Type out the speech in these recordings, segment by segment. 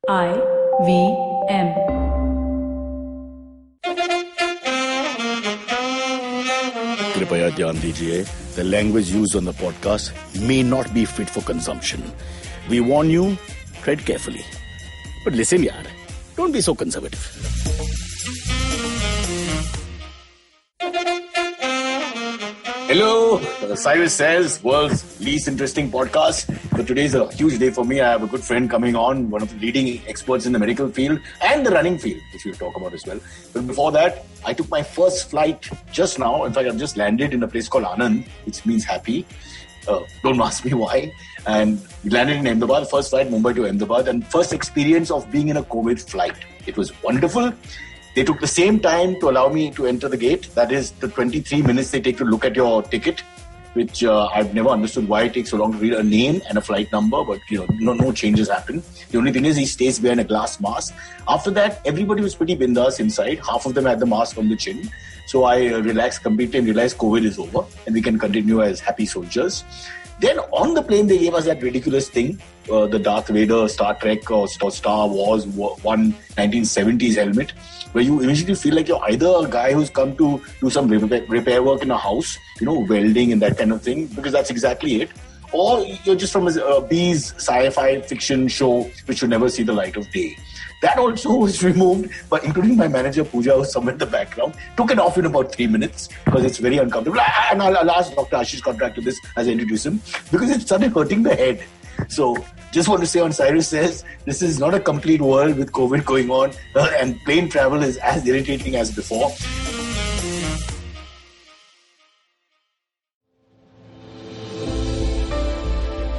IVM. कृपया ध्यान दीजिए, the language used on the podcast may not be fit for consumption. We warn you, tread carefully. But listen yaar, don't be so conservative. Hello, Cyrus says, world's least interesting podcast. But today is a huge day for me. I have a good friend coming on, one of the leading experts in the medical field and the running field, which we'll talk about as well. But before that, I took my first flight just now. In fact, I've just landed in a place called Anand, which means happy. Don't ask me why. And we landed in Ahmedabad, first flight Mumbai to Ahmedabad, and first experience of being in a COVID flight. It was wonderful. They took the same time to allow me to enter the gate. That is the 23 minutes they take to look at your ticket, which I've never understood why it takes so long to read a name and a flight number, but no changes happen. The only thing is he stays behind a glass mask. After that, everybody was pretty bindas inside. Half of them had the mask on the chin. So I relaxed completely and realized COVID is over and we can continue as happy soldiers. Then on the plane, they gave us that ridiculous thing, the Darth Vader, Star Trek or Star Wars 1970s helmet, where you immediately feel like you're either a guy who's come to do some repair work in a house, welding and that kind of thing, because that's exactly it. Or you're just from a B's sci-fi fiction show, which will never see the light of day. That also was removed, but including my manager, Pooja, who's somewhere in the background, took it off in about 3 minutes because it's very uncomfortable. And I'll ask Dr. Ashish Contractor this as I introduce him, because it started hurting the head. So just want to say on Cyrus says, this is not a complete world with COVID going on and plane travel is as irritating as before.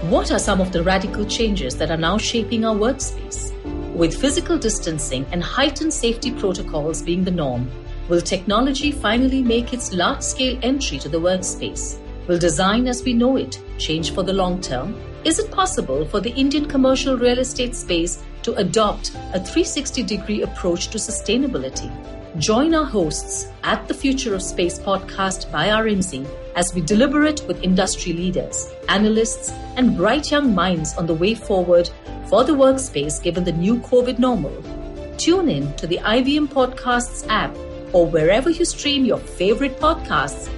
What are some of the radical changes that are now shaping our workspace? With physical distancing and heightened safety protocols being the norm, will technology finally make its large-scale entry to the workspace? Will design as we know it change for the long term? Is it possible for the Indian commercial real estate space to adopt a 360-degree approach to sustainability? Join our hosts at the Future of Space podcast by RMZ as we deliberate with industry leaders, analysts, and bright young minds on the way forward for the workspace given the new COVID normal. Tune in to the IVM Podcasts app or wherever you stream your favorite podcasts.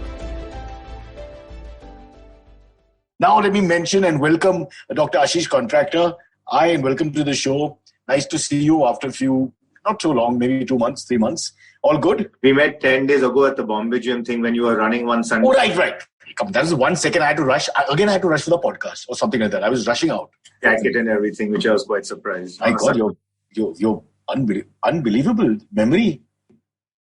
Now let me mention and welcome Dr. Ashish Contractor. Hi and welcome to the show. Nice to see you after a few, not so long, maybe 2 months, 3 months. All good? We met 10 days ago at the Bombay Gym thing when you were running one Sunday. Oh, right. Come, that was 1 second I had to rush. I had to rush for the podcast or something like that. I was rushing out. Jacket and everything, which I was quite surprised. My God, your unbelievable memory.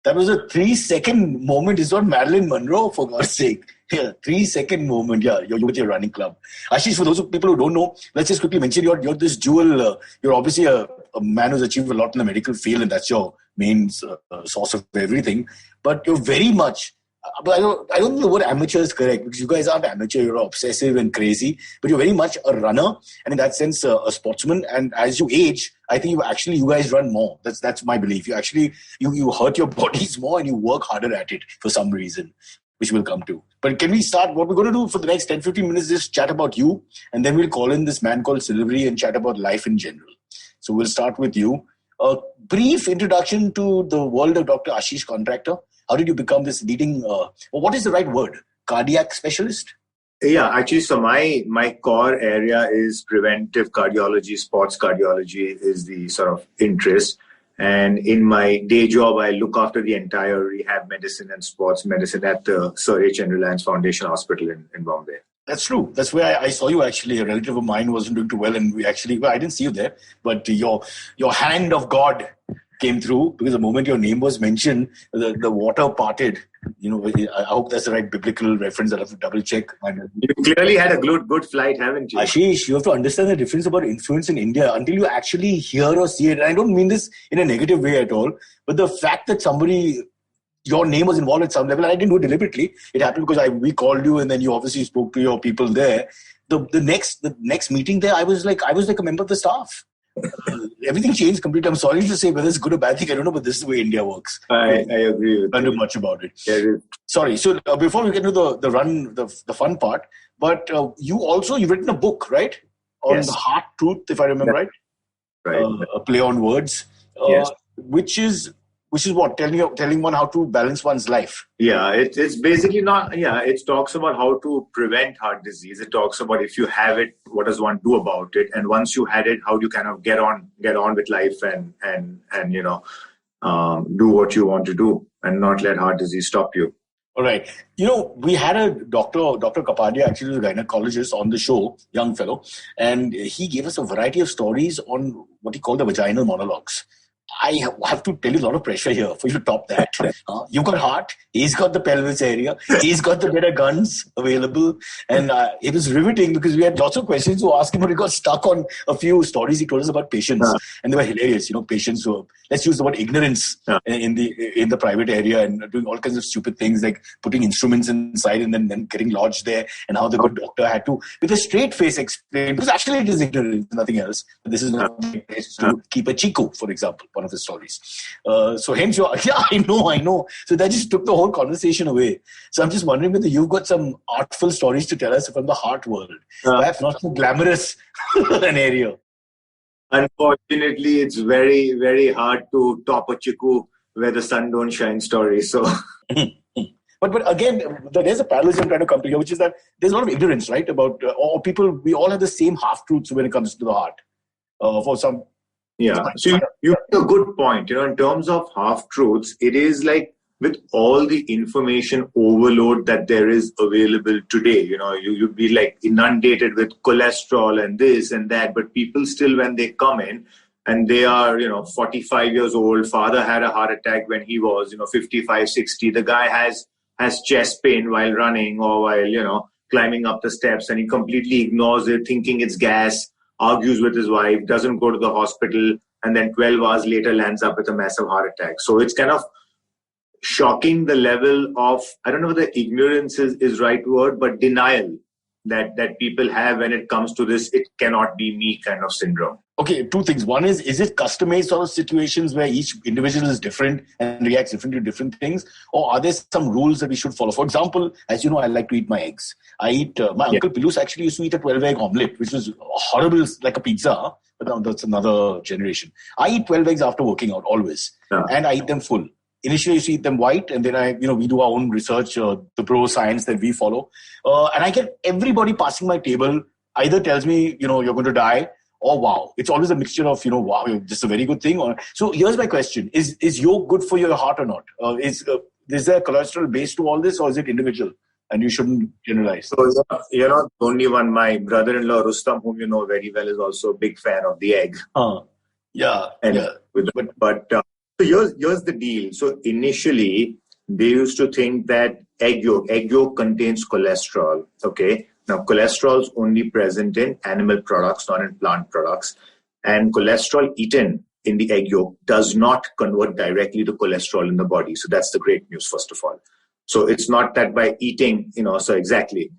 That was a 3-second moment. It's not Marilyn Monroe, for God's sake. Yeah, 3-second moment. Yeah, you're with your running club. Ashish, for those people who don't know, let's just quickly mention you're this dual. You're obviously a man who's achieved a lot in the medical field, and that's your main source of everything. But you're very much. But I don't think the word amateur is correct, because you guys aren't amateur. You're obsessive and crazy, but you're very much a runner, and in that sense, a sportsman. And as you age, I think you guys run more. That's my belief. You actually you hurt your bodies more and you work harder at it for some reason, which we'll come to. But can we start? What we're going to do for the next 10-15 minutes is chat about you, and then we'll call in this man called Silvery and chat about life in general. So we'll start with you. A brief introduction to the world of Dr. Ashish Contractor. How did you become this leading, what is the right word? Cardiac specialist? Yeah, actually, so my core area is preventive cardiology, sports cardiology is the sort of interest. And in my day job, I look after the entire rehab medicine and sports medicine at the Cyrus and Reliance Foundation Hospital in Bombay. That's true. That's where I saw you actually. A relative of mine wasn't doing too well, and I didn't see you there, but your hand of God came through, because the moment your name was mentioned, the water parted. I hope that's the right biblical reference. I'll have to double check. You clearly had a good flight, haven't you? Ashish, you have to understand the difference about influence in India until you actually hear or see it. And I don't mean this in a negative way at all, but the fact that your name was involved at some level, and I didn't do it deliberately. It happened because we called you, and then you obviously spoke to your people there. The next meeting there, I was like a member of the staff. Everything changed completely. I'm sorry to say whether it's good or bad thing, I don't know, but this is the way India works. I agree with you. I don't know much about it. Yeah, sorry. So before we get to the fun part, but you've written a book, right? On the heart truth, if I remember right. a play on words, Yes. which is what telling one how to balance one's life. Yeah, it's basically not. Yeah, it talks about how to prevent heart disease. It talks about if you have it, what does one do about it, and once you had it, how do you kind of get on with life and do what you want to do and not let heart disease stop you. All right. We had a Dr. Kapadia, actually a gynecologist on the show, young fellow, and he gave us a variety of stories on what he called the vaginal monologues. I have to tell you a lot of pressure here for you to top that. You've got heart, he's got the pelvis area, he's got the better guns available. And it was riveting because we had lots of questions to ask him, but we got stuck on a few stories he told us about patients. And they were hilarious. Patients who, let's use the word ignorance in the private area and doing all kinds of stupid things like putting instruments inside and then getting lodged there, and how the good doctor had to, with a straight face, explain, because actually it is ignorance, nothing else. But this is not the place to keep a chiku, for example, one of the stories. So hence, I know. So that just took the whole conversation away. So I'm just wondering whether you've got some artful stories to tell us from the heart world. Perhaps not so glamorous an area. Unfortunately, it's very, very hard to top a chiku where the sun don't shine story. So, but again, there's a parallelism I'm trying to come to here, which is that there's a lot of ignorance, right? About all people, we all have the same half truths when it comes to the heart. For some, yeah. So you make a good point. In terms of half truths, it is like with all the information overload that there is available today, you'd be like inundated with cholesterol and this and that, but people still, when they come in and they are, 45 years old, father had a heart attack when he was, 55, 60, the guy has chest pain while running or while, climbing up the steps, and he completely ignores it, thinking it's gas, argues with his wife, doesn't go to the hospital, and then 12 hours later lands up with a massive heart attack. So it's kind of shocking the level of, I don't know whether ignorance is right word, but denial that people have when it comes to this it cannot be me kind of syndrome. Okay, two things. One is it custom-made sort of situations where each individual is different and reacts differently to different things? Or are there some rules that we should follow? For example, as you know, I like to eat my eggs. I eat, my Uncle Pilus actually used to eat a 12-egg omelette, which was horrible, like a pizza, but now that's another generation. I eat 12 eggs after working out, always. And I eat them full. Initially, I used to eat them white, and then we do our own research, the pro science that we follow. And I get everybody passing my table either tells me, you're going to die, or wow. It's always a mixture of, wow, this is a very good thing. So here's my question. Is yolk good for your heart or not? Is there cholesterol base to all this, or is it individual? And you shouldn't generalize. So you're not the only one. My brother-in-law, Rustam, whom you know very well, is also a big fan of the egg. So here's the deal. So initially, they used to think that egg yolk contains cholesterol. Okay. Now, cholesterol is only present in animal products, not in plant products. And cholesterol eaten in the egg yolk does not convert directly to cholesterol in the body. So that's the great news, first of all. So it's not that by eating, so exactly.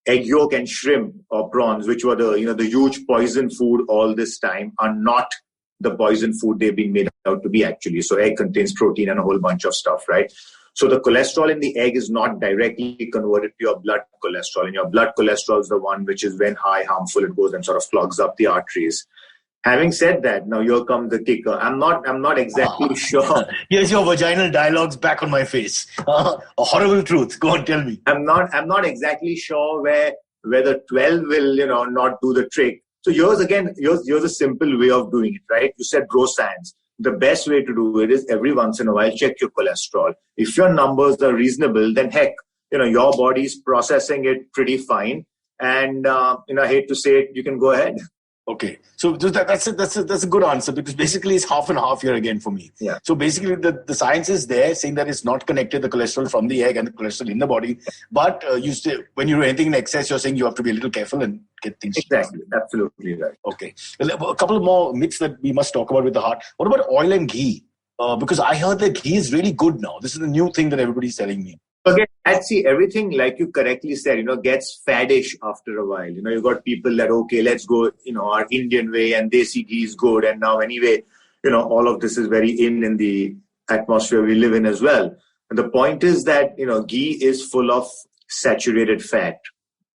Egg yolk and shrimp or prawns, which were the huge poison food all this time, are not the poison food they've been made out to be actually. So egg contains protein and a whole bunch of stuff, right? So the cholesterol in the egg is not directly converted to your blood cholesterol. And your blood cholesterol is the one which is when high, harmful, it goes and sort of clogs up the arteries. Having said that, now here comes the kicker. I'm not exactly sure. Here's your vaginal dialogues back on my face. A horrible truth. Go on, tell me. I'm not exactly sure where the 12 will, not do the trick. So here's a simple way of doing it, right? You said bro science. The best way to do it is every once in a while, check your cholesterol. If your numbers are reasonable, then heck, your body's processing it pretty fine. And, I hate to say it, you can go ahead. Okay. So that's a good answer, because basically it's half and half here again for me. Yeah. So basically the science is there saying that it's not connected, the cholesterol from the egg and the cholesterol in the body. But when you do anything in excess, you're saying you have to be a little careful and get things. Exactly. Absolutely right. Okay. A couple of more myths that we must talk about with the heart. What about oil and ghee? Because I heard that ghee is really good now. This is the new thing that everybody's telling me. Okay, and see, everything, like you correctly said, gets faddish after a while. You got people that, okay, let's go, our Indian way, and desi ghee is good. And now anyway, all of this is very in the atmosphere we live in as well. And the point is that, ghee is full of saturated fat.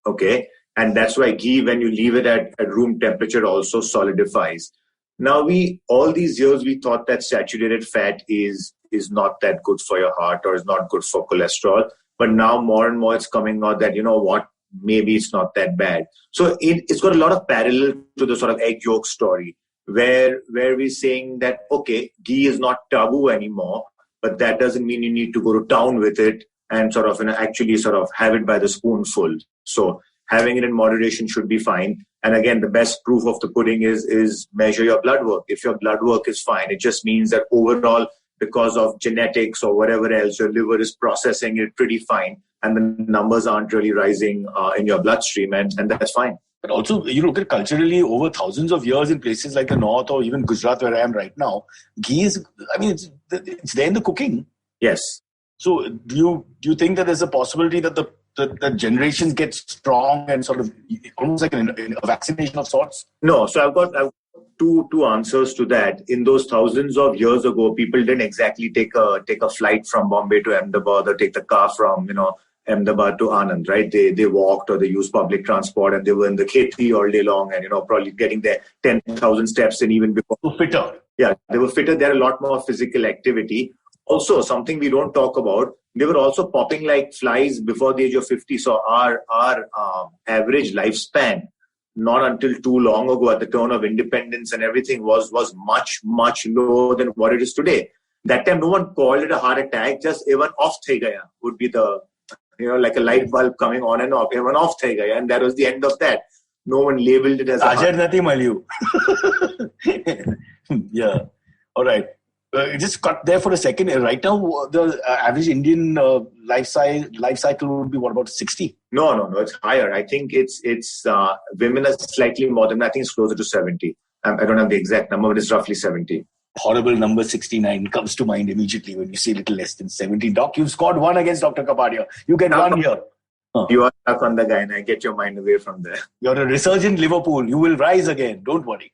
Okay. And that's why ghee, when you leave it at room temperature, also solidifies. Now all these years we thought that saturated fat is not that good for your heart or is not good for cholesterol. But now more and more it's coming out that, you know what, maybe it's not that bad. So it's got a lot of parallel to the sort of egg yolk story where we're saying that, okay, ghee is not taboo anymore, but that doesn't mean you need to go to town with it and sort of actually sort of have it by the spoonful. So having it in moderation should be fine. And again, the best proof of the pudding is measure your blood work. If your blood work is fine, it just means that overall, because of genetics or whatever else, your liver is processing it pretty fine. And the numbers aren't really rising in your bloodstream. And that's fine. But also, you look at culturally over thousands of years in places like the North or even Gujarat where I am right now, ghee is, I mean, it's there in the cooking. Yes. So do you think that there's a possibility that the generations get strong and sort of almost like a vaccination of sorts? No. So I've got two answers to that. In those thousands of years ago, people didn't exactly take a flight from Bombay to Ahmedabad or take the car from, Ahmedabad to Anand, right? They walked or they used public transport and they were in the kheti all day long and, probably getting their 10,000 steps in even before. Fitter. Yeah, they were fitter. They had a lot more physical activity. Also, something we don't talk about, they were also popping like flies before the age of 50. So our average lifespan, not until too long ago at the turn of independence and everything was much, much lower than what it is today. That time, no one called it a heart attack. Just even off thai gaya would be the, like a light bulb coming on and off. Even off thai gaya. And that was the end of that. No one labeled it as a heart attack. Yeah. All right. Just cut there for a second. Right now, the average Indian life cycle would be what, about 60? No. It's higher. I think it's women are slightly more than, I think it's closer to 70. I don't have the exact number, but it's roughly 70. Horrible number 69 comes to mind immediately when you say little less than 70. Doc, you've scored one against Dr. Kapadia. You get one here. You are stuck on the guy and I get your mind away from there. You're a resurgent Liverpool. You will rise again. Don't worry.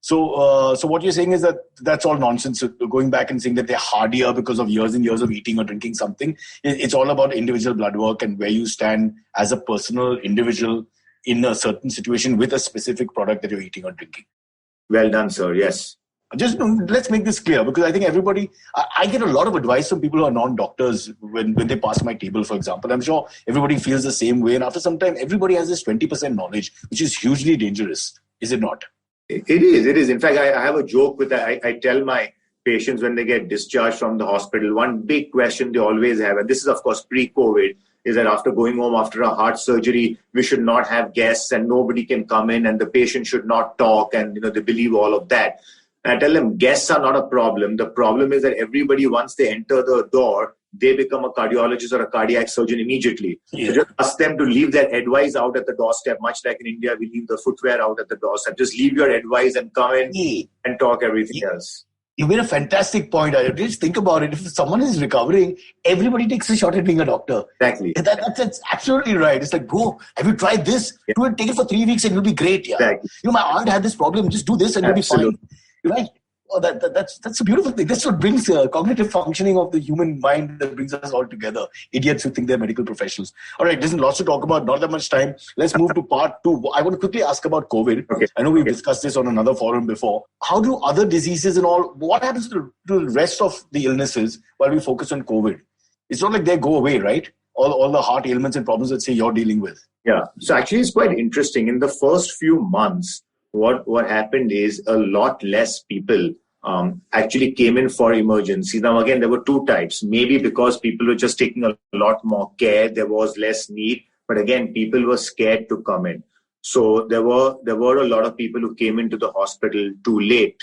So what you're saying is that that's all nonsense. So going back and saying that they're hardier because of years and years of eating or drinking something. It's all about individual blood work and where you stand as a personal individual in a certain situation with a specific product that you're eating or drinking. Well done, sir. Yes. Just let's make this clear because I think I get a lot of advice from people who are non-doctors when they pass my table, for example. I'm sure everybody feels the same way. And after some time, everybody has this 20% knowledge, which is hugely dangerous. Is it not? It is. In fact, I have a joke with that. I tell my patients when they get discharged from the hospital, one big question they always have, and this is, of course, pre-COVID, is that after going home after a heart surgery, we should not have guests and nobody can come in and the patient should not talk and, they believe all of that. And I tell them guests are not a problem. The problem is that everybody, once they enter the door, they become a cardiologist or a cardiac surgeon immediately. Yeah. So just ask them to leave their advice out at the doorstep, much like in India, we leave the footwear out at the doorstep. Just leave your advice and come in and talk everything else. You made a fantastic point. I just think about it. If someone is recovering, everybody takes a shot at being a doctor. Exactly. That's absolutely right. It's like, go, have you tried this? Yeah. Do it, take it for 3 weeks and you'll be great. Yeah. Exactly. My aunt had this problem. Just do this and you'll be fine. Right? Oh, that's a beautiful thing. That's what brings cognitive functioning of the human mind that brings us all together. Idiots who think they're medical professionals. All right, listen, lots to talk about, not that much time. Let's move to part 2. I want to quickly ask about COVID. Okay. I know we've discussed this on another forum before. How do other diseases and all, what happens to the rest of the illnesses while we focus on COVID? It's not like they go away, right? All the heart ailments and problems that say you're dealing with. Yeah. So actually it's quite interesting. In the first few months, what happened is a lot less people actually came in for emergency. Now, again, there were 2 types. Maybe because people were just taking a lot more care, there was less need. But again, people were scared to come in. So there were a lot of people who came into the hospital too late.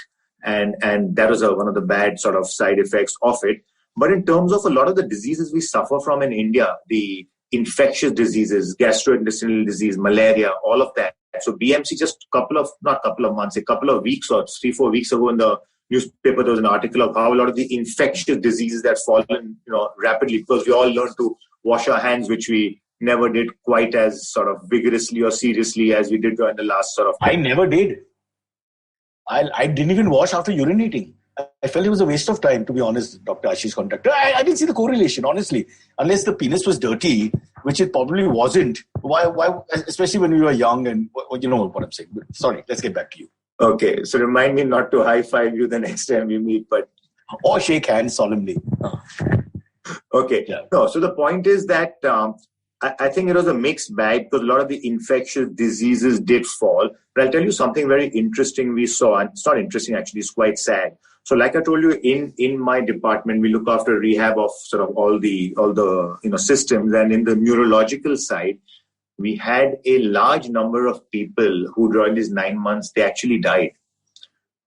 And that was one of the bad sort of side effects of it. But in terms of a lot of the diseases we suffer from in India, the infectious diseases, gastrointestinal disease, malaria, all of that. So BMC just a couple of weeks or 3-4 weeks ago in the newspaper, there was an article of how a lot of the infectious diseases that fallen, rapidly because we all learned to wash our hands, which we never did quite as sort of vigorously or seriously as we did in the last sort of. I never did. I didn't even wash after urinating. I felt it was a waste of time, to be honest, Dr. Ashish Contractor. I didn't see the correlation, honestly. Unless the penis was dirty, which it probably wasn't. Why? Especially when we were young and, you know what I'm saying. But sorry, let's get back to you. Okay, so remind me not to high five you the next time we meet, but or shake hands solemnly. Okay. Yeah. No, so the point is that I think it was a mixed bag because a lot of the infectious diseases did fall. But I'll tell you something very interesting we saw, and it's not interesting actually, it's quite sad. So like I told you, in my department, we look after rehab of sort of all the systems, and in the neurological side, we had a large number of people who during these 9 months, they actually died.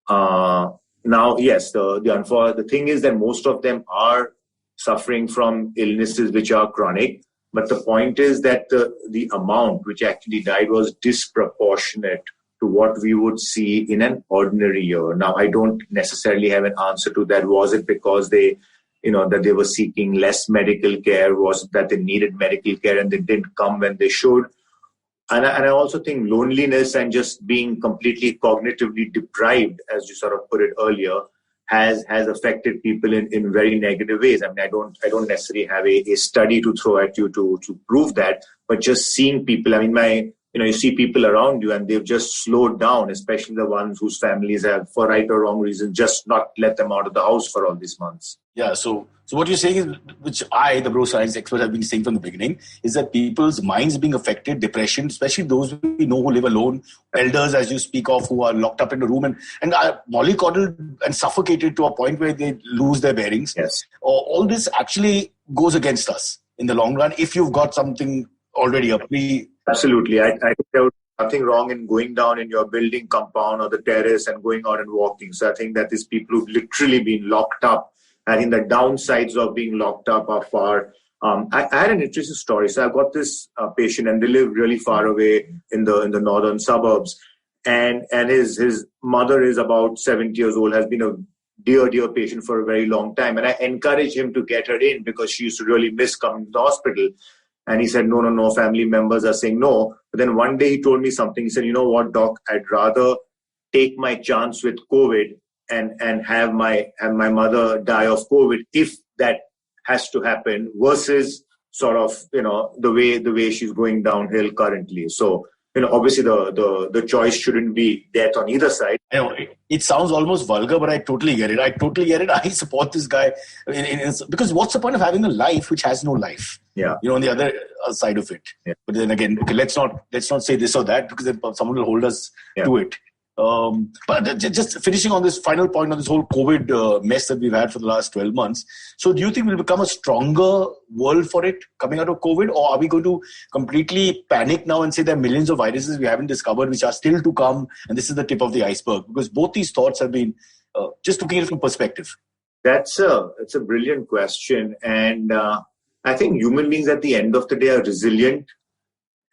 Now, yes, the thing is that most of them are suffering from illnesses which are chronic. But the point is that the amount which actually died was disproportionate to what we would see in an ordinary year. Now, I don't necessarily have an answer to that. Was it because that they were seeking less medical care? Was it that they needed medical care and they didn't come when they should? And I also think loneliness and just being completely cognitively deprived, as you sort of put it earlier, has affected people in very negative ways. I mean, I don't necessarily have a study to throw at you to prove that, but just seeing people. I mean, you see people around you and they've just slowed down, especially the ones whose families have, for right or wrong reason, just not let them out of the house for all these months. Yeah, so what you're saying is, which I, the bro science expert, have been saying from the beginning, is that people's minds being affected, depression, especially those we know who live alone, elders, as you speak of, who are locked up in a room and are mollycoddled and suffocated to a point where they lose their bearings. Yes. All this actually goes against us in the long run if you've got something already up. Absolutely. I think there was nothing wrong in going down in your building compound or the terrace and going out and walking. So I think that these people who've literally been locked up, I think the downsides of being locked up are far. I had an interesting story. So I've got this patient and they live really far away in the northern suburbs. And his mother is about 70 years old, has been a dear patient for a very long time. And I encouraged him to get her in because she used to really miss coming to the hospital. And he said, no, family members are saying no. But then one day he told me something. He said, you know what, doc, I'd rather take my chance with COVID and have my mother die of COVID if that has to happen versus sort of, the way she's going downhill currently. So, obviously the choice shouldn't be death on either side. It sounds almost vulgar, but I totally get it. I support this guy because what's the point of having a life which has no life? Yeah. On the other side of it. Yeah. But then again, okay, let's not say this or that because then someone will hold us to it. But just finishing on this final point on this whole COVID mess that we've had for the last 12 months. So do you think we'll become a stronger world for it coming out of COVID? Or are we going to completely panic now and say there are millions of viruses we haven't discovered which are still to come and this is the tip of the iceberg? Because both these thoughts have been just looking at it from perspective. It's a brilliant question. And I think human beings at the end of the day are resilient.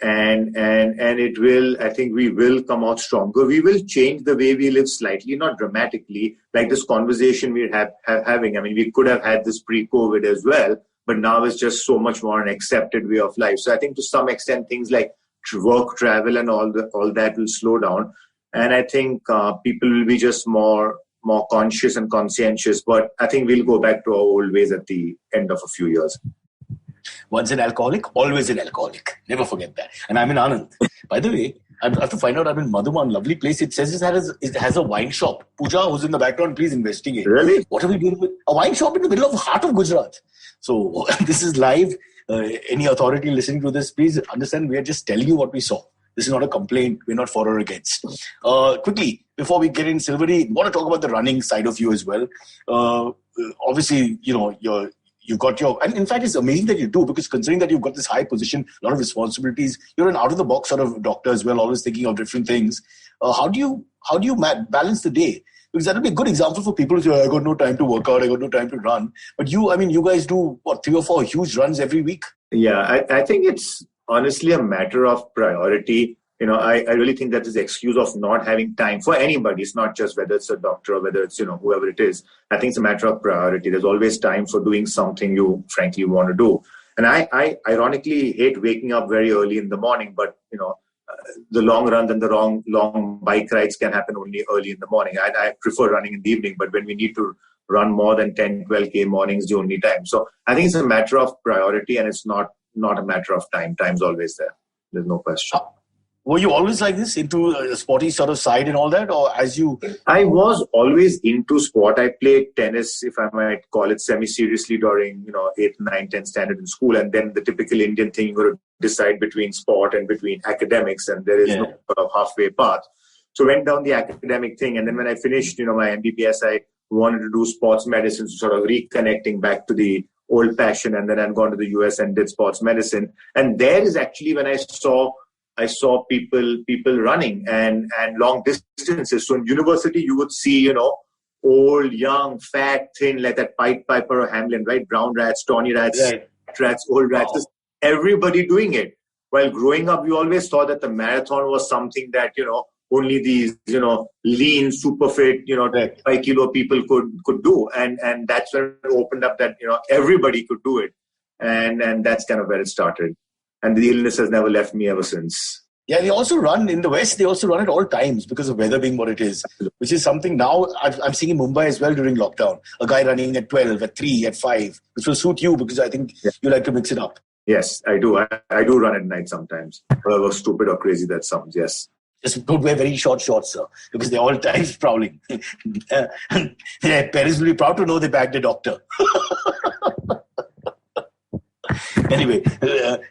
And I think we will come out stronger. We will change the way we live slightly, not dramatically, like this conversation we're having. I mean, we could have had this pre-COVID as well, but now it's just so much more an accepted way of life. So I think to some extent, things like work, travel and all that will slow down. And I think people will be just more conscious and conscientious, but I think we'll go back to our old ways at the end of a few years. Once an alcoholic, always an alcoholic. Never forget that. And I'm in Anand. By the way, I have to find out I'm in Madhuban, lovely place. It says it has a wine shop. Pooja, who's in the background, please investigate. Really? What are we doing with a wine shop in the middle of the heart of Gujarat? So this is live. Any authority listening to this, please understand we are just telling you what we saw. This is not a complaint. We're not for or against. Quickly, before we get in, Silvery, I want to talk about the running side of you as well. Obviously, you've got and in fact, it's amazing that you do because considering that you've got this high position, a lot of responsibilities, you're an out-of-the-box sort of doctor as well, always thinking of different things. How do you balance the day? Because that'll be a good example for people who say, I got no time to work out, I got no time to run. But you guys do, 3 or 4 huge runs every week? Yeah, I think it's honestly a matter of priority. I really think that this excuse of not having time for anybody, it's not just whether it's a doctor or whether it's, whoever it is. I think it's a matter of priority. There's always time for doing something you frankly want to do. And I ironically hate waking up very early in the morning, but, the long runs and the long bike rides can happen only early in the morning. I prefer running in the evening, but when we need to run more than 10, 12K mornings, the only time. So I think it's a matter of priority and it's not a matter of time. Time's always there. There's no question. Were you always like this, into a sporty sort of side and all that? Or as you... I was always into sport. I played tennis, if I might call it, semi-seriously during, 8th, 9th, 10th standard in school. And then the typical Indian thing, you got to decide between sport and between academics. And there is no sort of halfway path. So went down the academic thing. And then when I finished, my MBBS, I wanted to do sports medicine, sort of reconnecting back to the old passion. And then I've gone to the US and did sports medicine. And there is actually when I saw people running and long distances. So in university, you would see, old, young, fat, thin, like that Pied Piper or Hamlin, right? Brown rats, tawny rats, rats, old rats. Wow. Everybody doing it. While growing up, we always thought that the marathon was something that, only these, lean, super fit, 5 kilo people could do. And that's when it opened up that, everybody could do it. And that's kind of where it started. And the illness has never left me ever since. Yeah, they also run in the West. They also run at all times because of weather being what it is, which is something now I'm seeing in Mumbai as well during lockdown. A guy running at 12, at 3, at 5, which will suit you because I think you like to mix it up. Yes, I do. I do run at night sometimes. However stupid or crazy that sounds, yes. Just don't wear very short shorts, sir, because they're all times prowling. Parents will be proud to know they bagged a doctor. Anyway,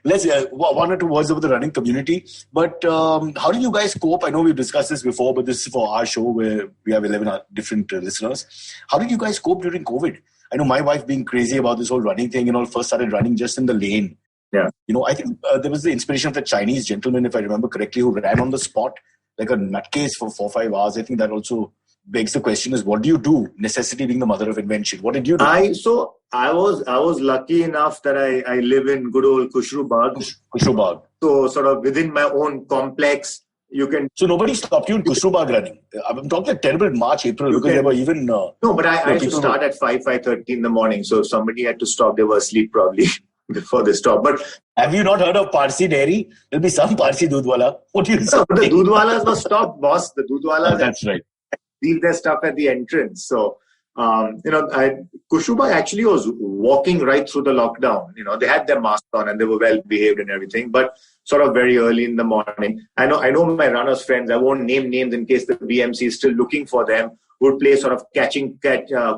let's one or two words about the running community. But how do you guys cope? I know we've discussed this before, but this is for our show where we have 11 different listeners. How did you guys cope during COVID? I know my wife being crazy about this whole running thing and all first started running just in the lane. Yeah. I think there was the inspiration of the Chinese gentleman, if I remember correctly, who ran on the spot like a nutcase for 4-5 hours. I think that also begs the question is, what do you do? Necessity being the mother of invention. What did you do? I was lucky enough that I live in good old Kushrubagh. Kushrubagh. So sort of within my own complex, you can... So nobody stopped you in Kushrubagh running? I'm talking like terrible March, April, because there were even... No, but I used to start at 5:30 in the morning. So if somebody had to stop, they were asleep probably before they stopped. But have you not heard of Parsi dairy? There'll be some Parsi Dudwala. What do you say? The Dudwalas were stopped, boss. The Dudwalas... that's right. Leave their stuff at the entrance. So, Kushrubagh actually was walking right through the lockdown. They had their mask on and they were well behaved and everything, but sort of very early in the morning. I know my runners friends, I won't name names in case the BMC is still looking for them, would play sort of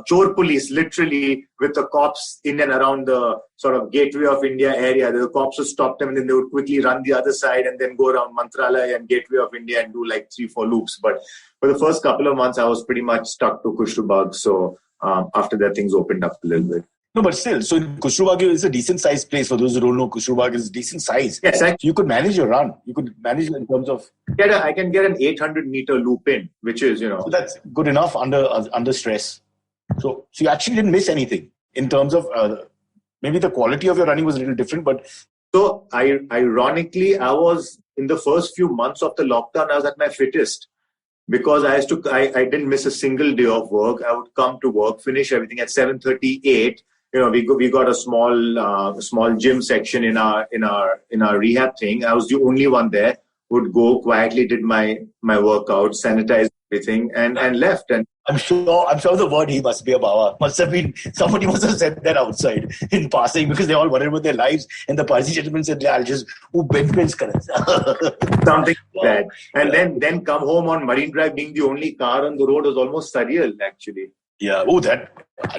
chore police literally with the cops in and around the sort of Gateway of India area. The cops would stop them and then they would quickly run the other side and then go around Mantralaya and Gateway of India and do like 3-4 loops. But for the first couple of months, I was pretty much stuck to Kushrubagh. So after that, things opened up a little bit. No, but still, so Kushrubagh is a decent sized place. For those who don't know, Kushrubagh is decent size. Yes, so you could manage your run. You could manage in terms of... I can get an 800-meter loop in, which is, So that's good enough under stress. So you actually didn't miss anything in terms of... maybe the quality of your running was a little different, but... So ironically, I was, in the first few months of the lockdown, I was at my fittest. Because I didn't miss a single day of work. I would come to work, finish everything at 7:38. We got a small gym section in our rehab thing. I was the only one there. Would go quietly, did my workout, sanitized everything, and left. And I'm sure the word he must be a bawa. Somebody must have said that outside in passing because they all worried about their lives. And the Parsi gentleman said, I'll just something like that. And then come home on Marine Drive being the only car on the road was almost surreal, actually. Yeah. Oh, that.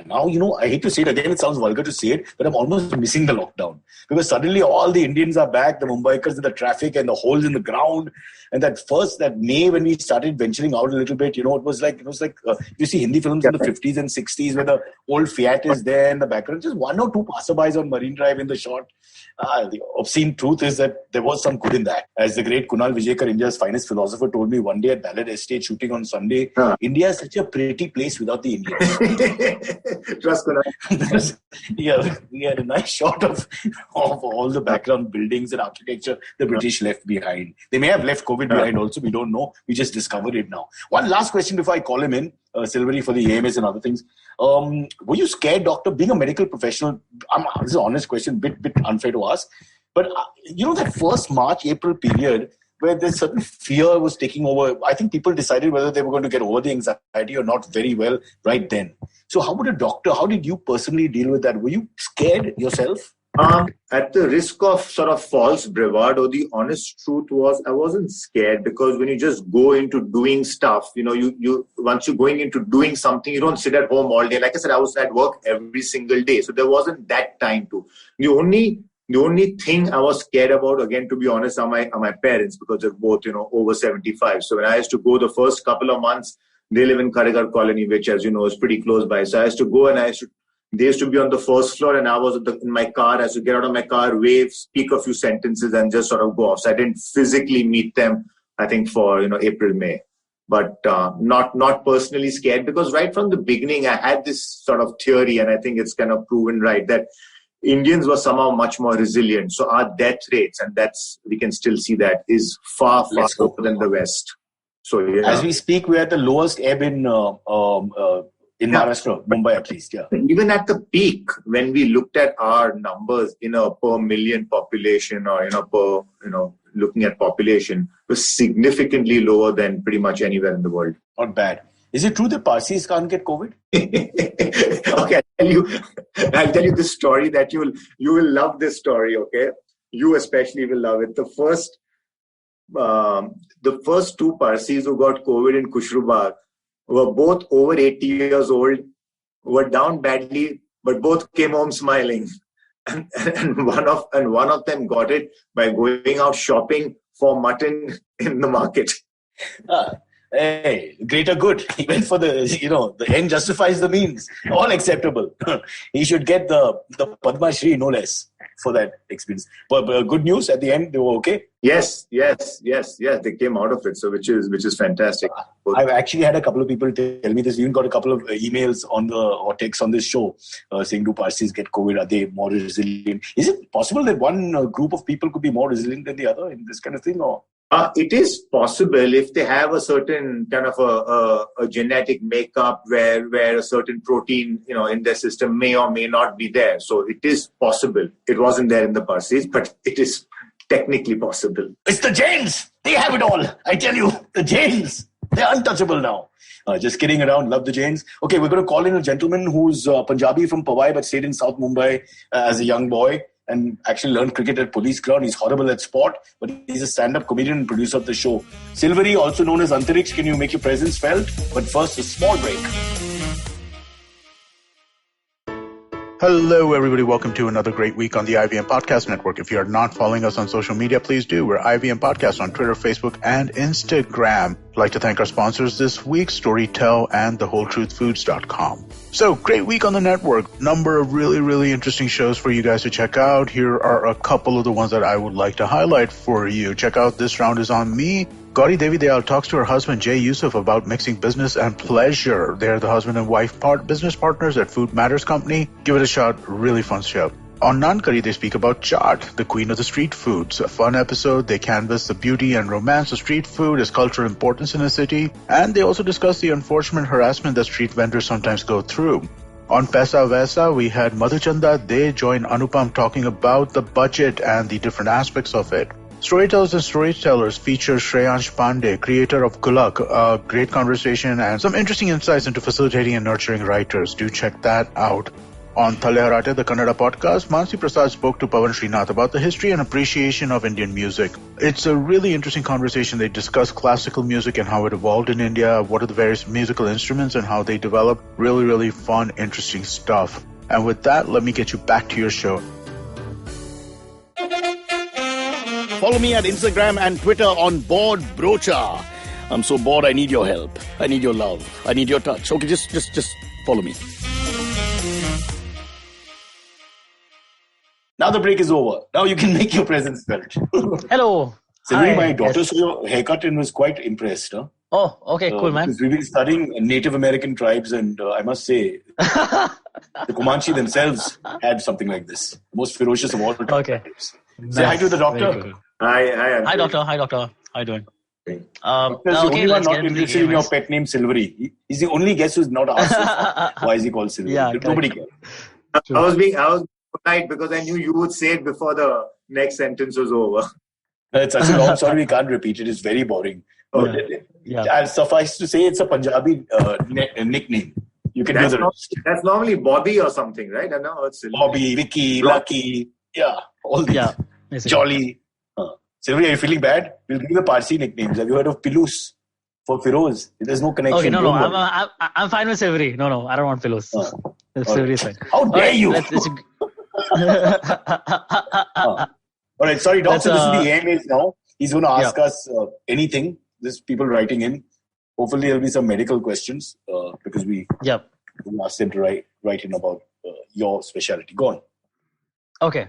Now, I hate to say it again. It sounds vulgar to say it, but I'm almost missing the lockdown because suddenly all the Indians are back, the Mumbaikars and the traffic and the holes in the ground. And that May when we started venturing out a little bit, it was like you see Hindi films in the 50s and 60s where the old Fiat is there in the background. Just one or two passerbys on Marine Drive in the shot. The obscene truth is that there was some good in that. As the great Kunal Vijayekar, India's finest philosopher, told me one day at Ballad Estate shooting on Sunday, India is such a pretty place without the Indians. Trust Kunal. We had a nice shot of all the background buildings and architecture the British left behind. They may have left COVID behind also. We don't know. We just discovered it now. One last question before I call him in, Silvery for the AMS and other things. Were you scared, doctor, being a medical professional? This is an honest question, bit unfair to ask. But that first March, April period where there's certain fear was taking over. I think people decided whether they were going to get over the anxiety or not very well right then. So how about a doctor? How did you personally deal with that? Were you scared yourself? At the risk of sort of false bravado, the honest truth was I wasn't scared, because when you just go into doing stuff, you once you're going into doing something, you don't sit at home all day. Like I said, I was at work every single day, so there wasn't that time to. The only thing I was scared about, again, to be honest, are my parents, because they're both over 75. So when I used to go the first couple of months, they live in Karigar Colony, which, as you know, is pretty close by. So I used to go, and they used to be on the first floor, and I was in my car. I used to get out of my car, wave, speak a few sentences, and just sort of go off. So I didn't physically meet them, I think, for April, May. But not personally scared, because right from the beginning, I had this sort of theory, and I think it's kind of proven right, that Indians were somehow much more resilient. So our death rates, and we can still see that, is far lower than the West. So yeah. As we speak, we're at the lowest ebb in Maharashtra, Mumbai at least, yeah. Even at the peak, when we looked at our numbers in a per million population, or looking at population, was significantly lower than pretty much anywhere in the world. Not bad. Is it true that Parsis can't get COVID? Okay, I'll tell you this story that you will love this story. Okay, you especially will love it. The first two Parsis who got COVID in Kushrubagh were both over 80 years old, were down badly, but both came home smiling. And one of them got it by going out shopping for mutton in the market. Hey, greater good. He went for the end justifies the means. All acceptable. He should get the Padma Shri, no less, for that experience. But good news, at the end, they were okay? Yes. They came out of it, so which is fantastic. I've actually had a couple of people tell me this. We even got a couple of emails or texts on this show saying, do Parsis get COVID? Are they more resilient? Is it possible that one group of people could be more resilient than the other in this kind of thing? Or it is possible if they have a certain kind of a genetic makeup where a certain protein in their system may or may not be there. So it is possible. It wasn't there in the Parsis, but it is technically possible. It's the genes. They have it all. I tell you, the genes. They're untouchable now. Just kidding around. Love the Jains. Okay, we're going to call in a gentleman who's Punjabi from Powai but stayed in South Mumbai as a young boy and actually learned cricket at police ground. He's horrible at sport, but he's a stand-up comedian and producer of the show. Silvery, also known as Antariksh, can you make your presence felt? But first, a small break. Hello, everybody. Welcome to another great week on the IVM Podcast Network. If you are not following us on social media, please do. We're IVM Podcast on Twitter, Facebook, and Instagram. I'd like to thank our sponsors this week, Storytel and TheWholeTruthFoods.com. So, great week on the network. Number of really, really interesting shows for you guys to check out. Here are a couple of the ones that I would like to highlight for you. Check out This Round Is On Me. Gauri Devi Dayal talks to her husband Jay Yusuf about mixing business and pleasure. They're the husband and wife business partners at Food Matters Company. Give it a shot. Really fun show. On Nankari, they speak about chaat, the queen of the street foods. A fun episode. They canvass the beauty and romance of street food, its cultural importance in a city, and they also discuss the unfortunate harassment that street vendors sometimes go through. On Paisa Vaisa, we had Madhuchanda. They joined Anupam talking about the budget and the different aspects of it. Storytellers and Storytellers feature Shreyansh Pandey, creator of Gulak, a great conversation and some interesting insights into facilitating and nurturing writers. Do check that out. On Thale Harate, the Kannada podcast, Mansi Prasad spoke to Pawan Srinath about the history and appreciation of Indian music. It's a really interesting conversation. They discuss classical music and how it evolved in India, what are the various musical instruments and how they developed. Really, really fun, interesting stuff. And with that, let me get you back to your show. Follow me at Instagram and Twitter on Bored Brocha. I'm so bored, I need your help. I need your love. I need your touch. Okay, just follow me. Now the break is over. Now you can make your presence felt. Hello. Silvery, my daughter saw your haircut and was quite impressed. Huh? Oh, okay, cool, man. We've been studying Native American tribes, and I must say, the Comanche themselves had something like this. The most ferocious of all tribes. Okay. Say hi to the doctor. Hi, doctor. Hi, doctor. How are you doing? He's the only one not interested in your pet name, Silvery. He's the only guest who's not asked why is he called Silvery. Yeah, nobody cares. I was being polite because I knew you would say it before the next sentence was over. It's such a long story, we can't repeat it. It's very boring. I'll suffice to say it's a Punjabi nickname. You can do the rest. That's normally Bobby or something, right? I know it's Bobby, Vicky, Lucky. Yeah, all these. Yeah, basically. Jolly. Silvery, are you feeling bad? We'll give you the Parsi nicknames. Have you heard of Pilus for Firoz? There's no connection. Okay, no, Don't worry. I'm fine with Silvery. No, I don't want pillows. Silvery is fine. How dare you? All right, sorry, Doc. So this is the AMAs now. He's going to ask us anything. There's people writing in. Hopefully, there'll be some medical questions because we asked them to write in about your specialty. Go on. Okay,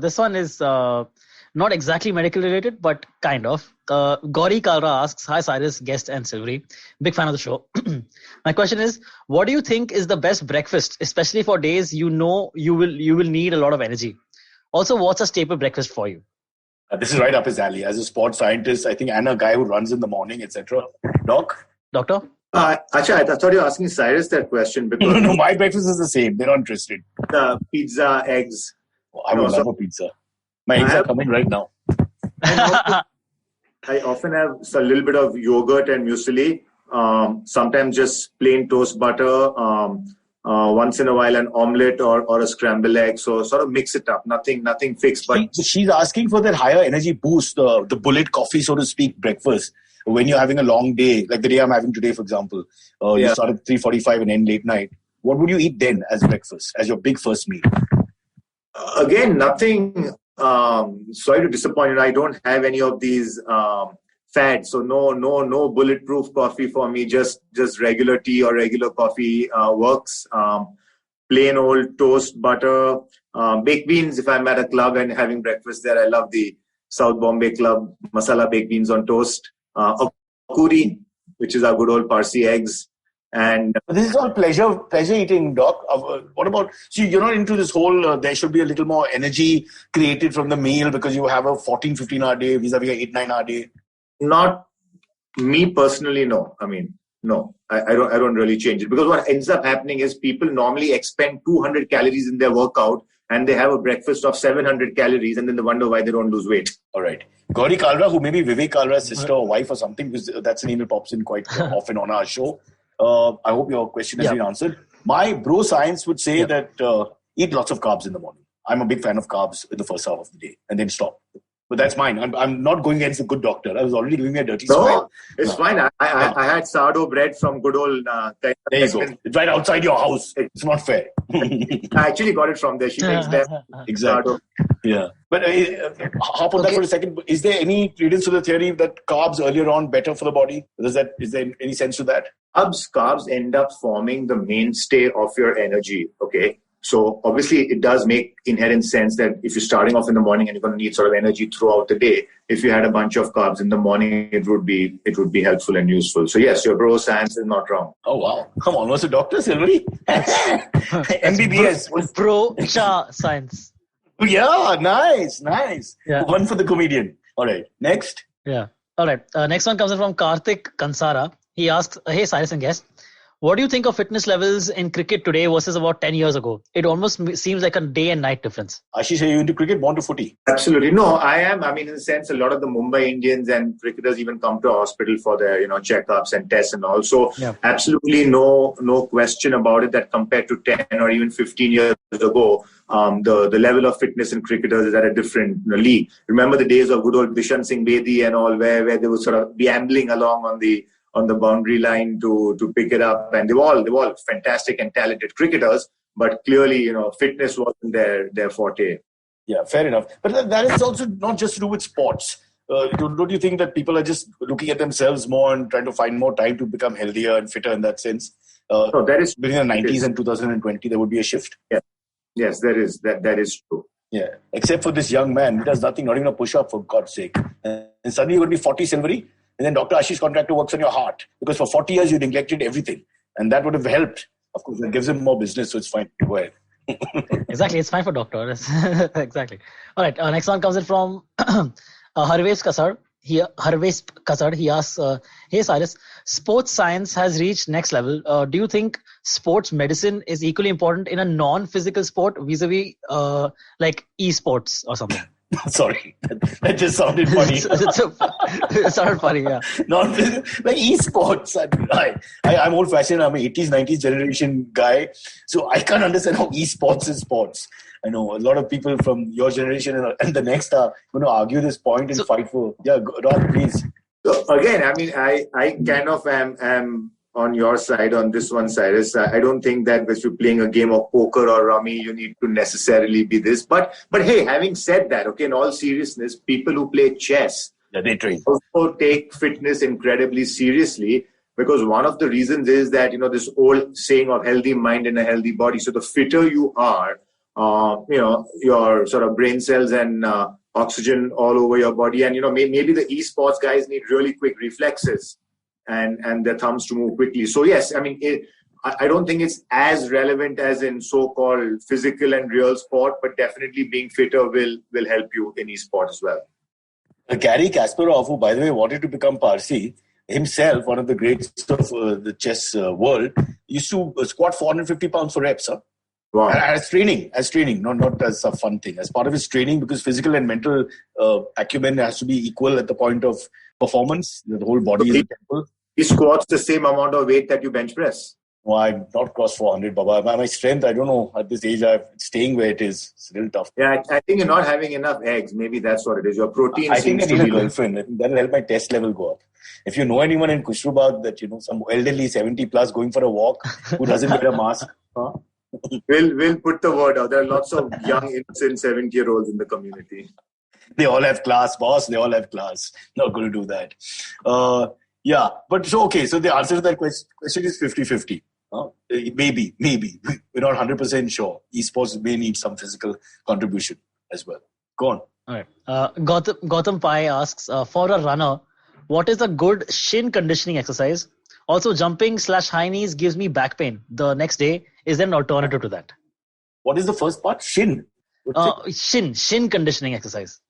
this one is not exactly medical related, but kind of. Gauri Kalra asks, "Hi Cyrus, guest and Silvery. Big fan of the show. My question is, what do you think is the best breakfast, especially for days you know you will need a lot of energy? Also, what's a staple breakfast for you?" This is right up his alley. As a sports scientist, I think, and a guy who runs in the morning, etc. Doctor? Acha, I thought you were asking Cyrus that question because no, my breakfast is the same. They're not interested. Pizza, eggs. I would love a pizza. My eggs are coming right now. I often have a little bit of yogurt and muesli. Sometimes just plain toast butter. Once in a while, an omelette or a scrambled egg. So sort of mix it up. Nothing fixed. But she's asking for that higher energy boost, the bullet coffee, so to speak, breakfast. When you're having a long day, like the day I'm having today, for example, you start at 3:45 and end late night. What would you eat then as breakfast, as your big first meal? Again, nothing. Sorry to disappoint you. I don't have any of these fads. So no bulletproof coffee for me. Just regular tea or regular coffee works. Plain old toast, butter, baked beans. If I'm at a club and having breakfast there, I love the South Bombay Club masala baked beans on toast. Akuri, which is our good old Parsi eggs. And this is all pleasure eating, Doc. What about, see, you're not into this whole, there should be a little more energy created from the meal because you have a 14-15 hour day vis-a-vis an 8-9 hour day? Not me personally, no. I mean, no, I don't really change it because what ends up happening is people normally expend 200 calories in their workout and they have a breakfast of 700 calories and then they wonder why they don't lose weight. All right. Gauri Kalra, who may be Vivek Kalra's sister or wife or something, because that's a name that pops in quite often on our show. I hope your question has been answered. My bro science would say that eat lots of carbs in the morning. I'm a big fan of carbs in the first half of the day and then stop. But that's mine. I'm not going against a good doctor. I was already giving me a dirty smile. It's fine. I had sourdough bread from good old... there you go. It's right outside your house. It's not fair. I actually got it from there. She makes them. Exactly. Yeah. But hop on that for a second. Is there any credence to the theory that carbs earlier on better for the body? Is there any sense to that? Carbs end up forming the mainstay of your energy. Okay. So obviously it does make inherent sense that if you're starting off in the morning and you're going to need sort of energy throughout the day, if you had a bunch of carbs in the morning, it would be helpful and useful. So yes, your bro science is not wrong. Oh wow. Come on, what's a doctor, Silvery? MBBS. Bro science. Yeah, nice. Yeah. One for the comedian. All right, next. Yeah. All right. Next one comes in from Karthik Kansara. He asks, "Hey Cyrus and guest, what do you think of fitness levels in cricket today versus about 10 years ago? It almost seems like a day and night difference." Ashish, are you into cricket? Born to footy? Absolutely. No, I am. I mean, in a sense, a lot of the Mumbai Indians and cricketers even come to hospital for their, checkups and tests and all. So absolutely no question about it that compared to 10 or even 15 years ago, the level of fitness in cricketers is at a different league. Remember the days of good old Bishan Singh Bedi and all where they would sort of be ambling along on the boundary line to pick it up, and they were all fantastic and talented cricketers, but clearly, fitness wasn't their forte. Yeah, fair enough. But that is also not just to do with sports. Don't you think that people are just looking at themselves more and trying to find more time to become healthier and fitter in that sense? No, that is between the 90s and 2020, there would be a shift. Yeah. Yes, there is. That is true. Yeah, except for this young man, he does nothing, not even a push-up, for God's sake. And suddenly you're going to be 40, Silvery. And then Dr. Ashish Contractor works on your heart. Because for 40 years, you neglected everything. And that would have helped. Of course, that gives him more business, so it's fine. Go ahead. Exactly. It's fine for doctor. Exactly. All right. Next one comes in from Harvesh Kasar. He asks, "Hey Cyrus, sports science has reached next level. Do you think sports medicine is equally important in a non-physical sport vis-a-vis like esports or something?" Sorry, that just sounded funny. It sounded funny, yeah. Not like esports. I'm old-fashioned. I'm an 80s, 90s generation guy. So I can't understand how esports is sports. I know a lot of people from your generation and the next are going to argue this point and fight for. Yeah, Rob, please. So again, I mean, I kind of am on your side on this one, Cyrus. I don't think that if you're playing a game of poker or rummy, you need to necessarily be this. But hey, having said that, okay, in all seriousness, people who play chess they train. Also take fitness incredibly seriously, because one of the reasons is that, this old saying of healthy mind and a healthy body. So the fitter you are, your sort of brain cells and oxygen all over your body. And, maybe the esports guys need really quick reflexes and their thumbs to move quickly. So yes, I mean, I don't think it's as relevant as in so-called physical and real sport, but definitely being fitter will help you in esports as well. Garry Kasparov, who by the way wanted to become Parsi, himself, one of the greats of the chess world, used to squat 450 pounds for reps. Huh? Wow. As training, not as a fun thing, as part of his training, because physical and mental acumen has to be equal at the point of performance. The whole body is a temple. He squats the same amount of weight that you bench press. Well, I've not crossed 400, Baba. My strength, I don't know. At this age, I'm staying where it is. It's real tough. Yeah, I think you're not having enough eggs. Maybe that's what it is. Your protein I think I need a be girlfriend. I think that'll help my test level go up. If you know anyone in Kushrubad that, some elderly 70 plus going for a walk who doesn't wear a mask, We'll put the word out. There are lots of young, innocent 70-year-olds in the community. They all have class, boss. They all have class. Not going to do that. Yeah. But so the answer to that question is 50-50. Maybe. We're not 100% sure. Esports may need some physical contribution as well. Go on. All right. Gautam Pai asks, for a runner, what is a good shin conditioning exercise? Also, jumping/high knees gives me back pain the next day. Is there an alternative to that? What is the first part? Shin? Shin conditioning exercise.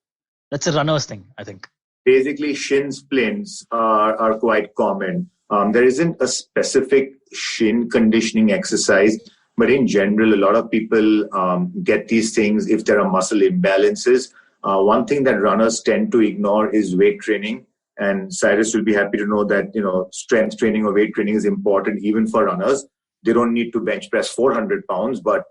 That's a runner's thing, I think. Basically, shin splints are quite common. There isn't a specific shin conditioning exercise, but in general, a lot of people get these things if there are muscle imbalances. One thing that runners tend to ignore is weight training. And Cyrus will be happy to know that, strength training or weight training is important even for runners. They don't need to bench press 400 pounds, but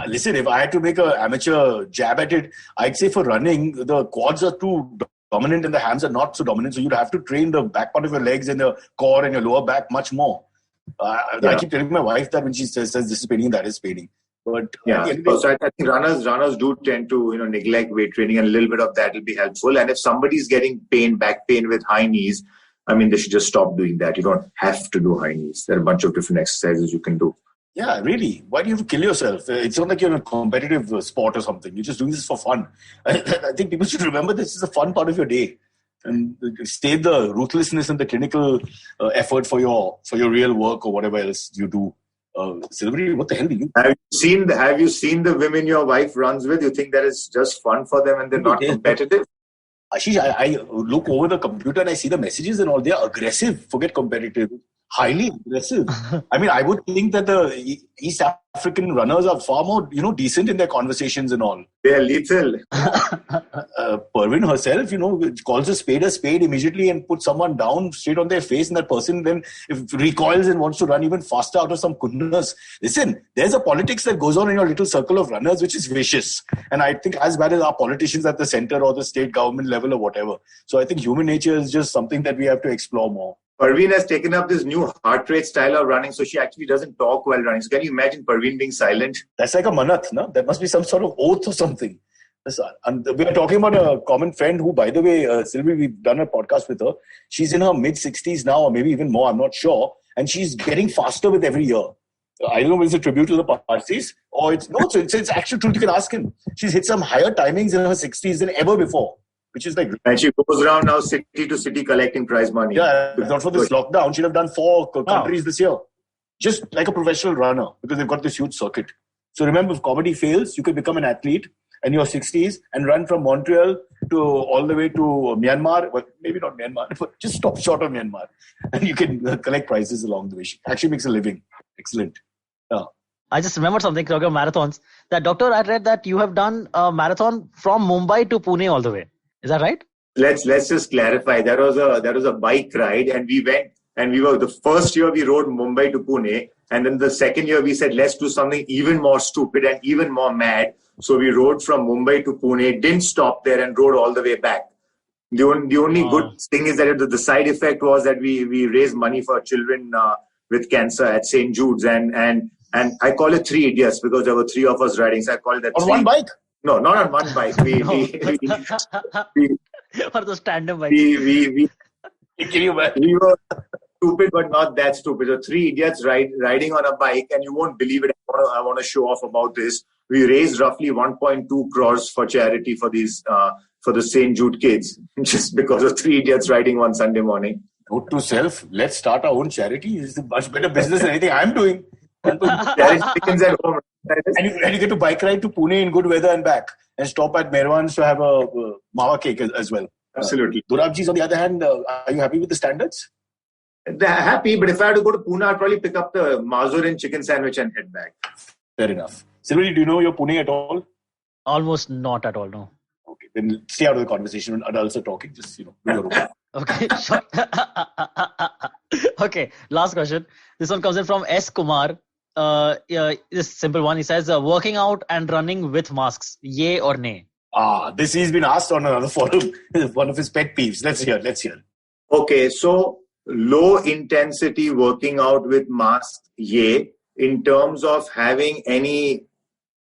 listen, if I had to make an amateur jab at it, I'd say for running, the quads are too dominant and the hams are not so dominant. So you'd have to train the back part of your legs and the core and your lower back much more. I keep telling my wife that when she says this is paining, that is paining. But so I think runners do tend to neglect weight training, and a little bit of that will be helpful. And if somebody's getting back pain with high knees, I mean, they should just stop doing that. You don't have to do high knees. There are a bunch of different exercises you can do. Yeah, really. Why do you have to kill yourself? It's not like you're in a competitive sport or something. You're just doing this for fun. I think people should remember this is a fun part of your day, and save the ruthlessness and the clinical effort for your real work or whatever else you do. Silvery, what the hell do you? Have you seen the women your wife runs with? You think that is just fun for them and they're not competitive? Ashish, I look over the computer and I see the messages and all. They are aggressive. Forget competitive. Highly aggressive. I mean, I would think that the East African runners are far more, decent in their conversations and all. They are lethal. Pervin herself, calls a spade immediately and puts someone down straight on their face, and that person then recoils and wants to run even faster out of some goodness. Listen, there's a politics that goes on in your little circle of runners which is vicious. And I think as bad as our politicians at the center or the state government level or whatever. So I think human nature is just something that we have to explore more. Parveen has taken up this new heart rate style of running, so she actually doesn't talk while running. So can you imagine Parveen being silent? That's like a manath, no? That must be some sort of oath or something. And we are talking about a common friend who, by the way, Sylvie, we've done a podcast with her. She's in her mid-60s now, or maybe even more, I'm not sure. And she's getting faster with every year. I don't know if it's a tribute to the Parsis or it's actual truth. You can ask him. She's hit some higher timings in her 60s than ever before. Which is like, and she goes around now city to city collecting prize money. Yeah, if not for this lockdown, she'd have done 4 countries this year. Just like a professional runner, because they've got this huge circuit. So remember, if comedy fails, you can become an athlete in your 60s and run from Montreal to all the way to Myanmar. Well, maybe not Myanmar, but just stop short of Myanmar. And you can collect prizes along the way. She actually makes a living. Excellent. Yeah. I just remembered something talking about marathons. That doctor, I read that you have done a marathon from Mumbai to Pune all the way. Is that right? Let's just clarify. There was a bike ride, and we went, and we were the first year we rode Mumbai to Pune, and then the second year we said let's do something even more stupid and even more mad. So we rode from Mumbai to Pune, didn't stop there, and rode all the way back. The only good thing is that the side effect was that we raised money for children with cancer at St. Jude's, and I call it Three Idiots because there were three of us riding. So I call it that. On one bike? No, not on one bike. For those tandem bikes. We were stupid, but not that stupid. So Three Idiots riding on a bike, and you won't believe it. I want to show off about this. We raised roughly 1.2 crores for charity for these for the St. Jude kids, just because of Three Idiots riding one Sunday morning. Note to self: let's start our own charity. It's a much better business than anything I'm doing. Charity chickens at home. And you get to bike ride to Pune in good weather and back, and stop at Merwan's to have a mawa cake as well. Absolutely. Durabji's on the other hand, are you happy with the standards? They're happy, but if I had to go to Pune, I'd probably pick up the Mazur and chicken sandwich and head back. Fair enough. Silveri, do you know your Pune at all? Almost not at all, no. Okay, then stay out of the conversation when adults are talking. Just, do your own. Okay, sure. Okay, last question. This one comes in from S. Kumar. This simple one. He says, working out and running with masks, yay or nay? This he's been asked on another forum. One of his pet peeves. Let's hear. Okay, so low intensity working out with masks, yay. In terms of having any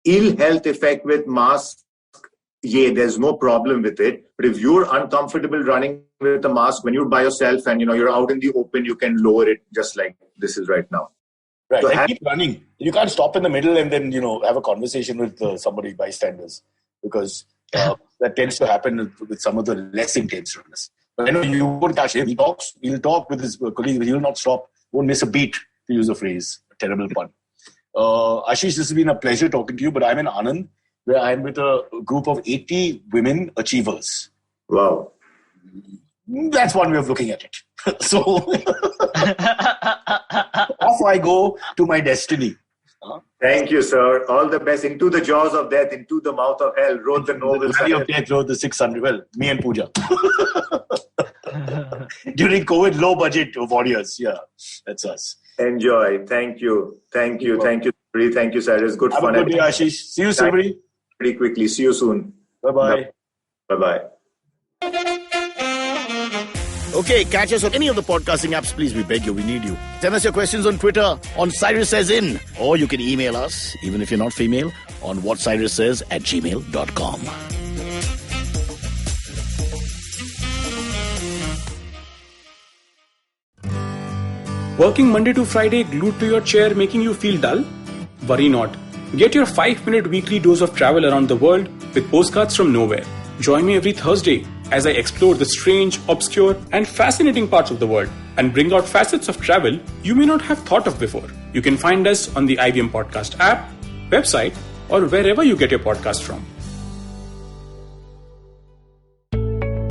ill health effect with masks, yay, there's no problem with it. But if you're uncomfortable running with a mask, when you're by yourself and you're out in the open, you can lower it just like this is right now. Right, So keep running. You can't stop in the middle and then, have a conversation with somebody, bystanders, because that tends to happen with some of the less intense runners. But I know you won't catch him. He'll talk with his colleagues, but he'll not stop, won't miss a beat, to use a phrase. A terrible pun. Ashish, this has been a pleasure talking to you, but I'm in Anand, where I'm with a group of 80 women achievers. Wow. That's one way of looking at it. So off I go to my destiny. Thank you, sir. All the best. Into the jaws of death, into the mouth of hell. Rode the noble. The valley of death, rode the 600. Well, me and Pooja. During COVID, low budget warriors. Yeah, that's us. Enjoy. Thank you. Thank you, Cyrus. Good Have fun. a good day, Ashish. See you, Silveri. Pretty quickly. See you soon. Bye-bye. Bye-bye. Okay, catch us on any of the podcasting apps, please. We beg you, we need you. Send us your questions on Twitter on Cyrus Says In, or you can email us, even if you're not female, on whatcyrussays@gmail.com. Working Monday to Friday glued to your chair making you feel dull? Worry not. Get your 5-minute weekly dose of travel around the world with postcards from nowhere. Join me every Thursday as I explore the strange, obscure, and fascinating parts of the world and bring out facets of travel you may not have thought of before. You can find us on the IVM Podcast app, website, or wherever you get your podcast from.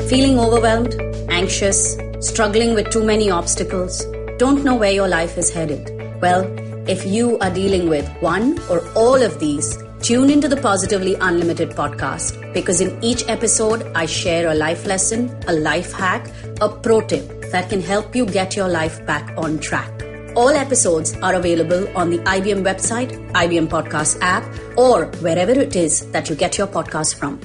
Feeling overwhelmed, anxious, struggling with too many obstacles, don't know where your life is headed? Well, if you are dealing with one or all of these, tune into the Positively Unlimited podcast, because in each episode, I share a life lesson, a life hack, a pro tip that can help you get your life back on track. All episodes are available on the IBM website, IBM Podcast app, or wherever it is that you get your podcast from.